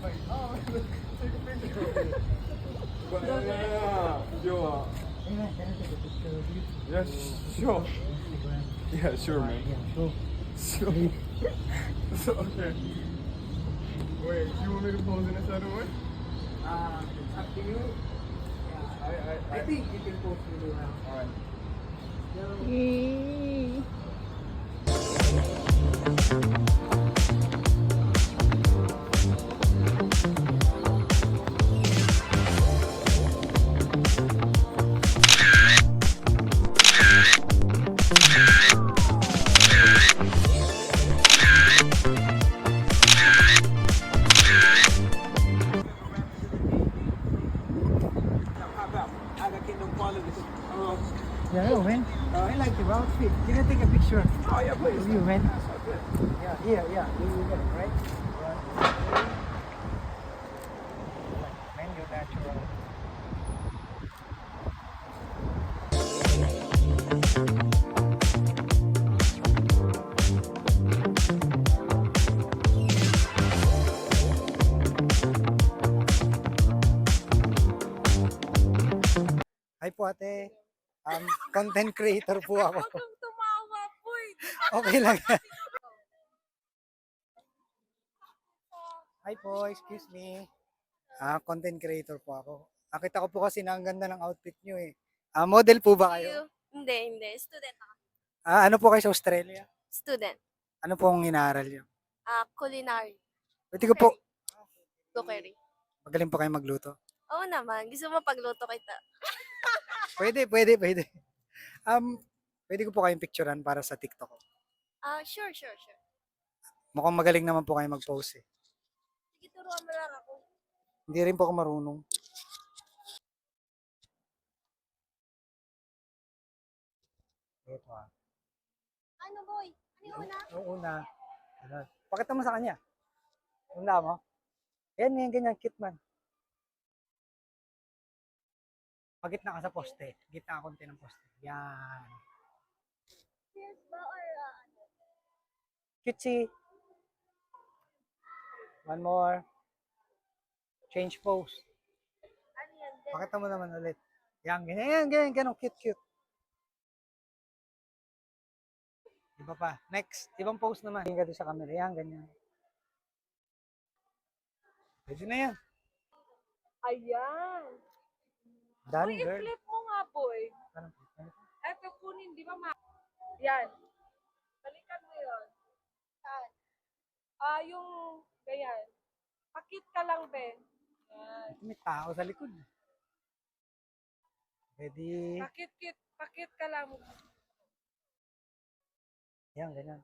Oh, take a picture. Yo, Hey man, can I take a picture of you? yes, sure. Instagram. Yeah, sure, man. Yeah, sure. Sure. Okay. Wait, you want me to pose in this other way? It's up to you. Yeah, I I think you can post really well. Alright. Yeah, no, man. I like your outfit. Can I take a picture Oh, yeah, please. of you, man? Okay. Yeah. You get it, right? Man, you're natural. Hi po ate. Content creator po ako. Huwag kang tumawa, boy. Okay lang. Hi po, excuse me. Content creator po ako. Nakita ko po kasi na ang ganda ng outfit nyo eh. Model po ba kayo? Hindi. Student ako. Ano po kayo sa Australia? Student. Ano po ang inaaral nyo? Culinary. Pwede ko po, Cookery. magaling po kayo magluto. Oo naman. Gusto mo pagluto kita. Pwede. Pwede ko po kayong picturean para sa TikTok ko. Sure. Mukhang magaling naman po kayo mag-post eh. Sige, turuan mo lang ako. Hindi rin po ako marunong. Ito Ano, boy? Ano yung una? Yung una. Ano, pakita mo sa kanya. Tanda mo? Yan, ganyan, cute man. Pagitna ka sa poste. Gitna ka konti ng poste. Yan. Cheers ba or ano? Cutesy. One more. Change pose. Ano yan? Pakita mo naman ulit. Yan, ganyan, cute. Iba pa. Next, ibang pose naman. Tingin ka doon sa camera. Yan, ganyan. Pwede na yan. Ayan. Done, Uy, girl. i-flip mo nga, boy. Ano? Eto, kunin, di ba Yan. Balikan mo yun. Saan? Yung ganyan. Pakit ka lang, be. Yan. May tao sa likod. Ready? Pakit ka lang. Yan, ganyan.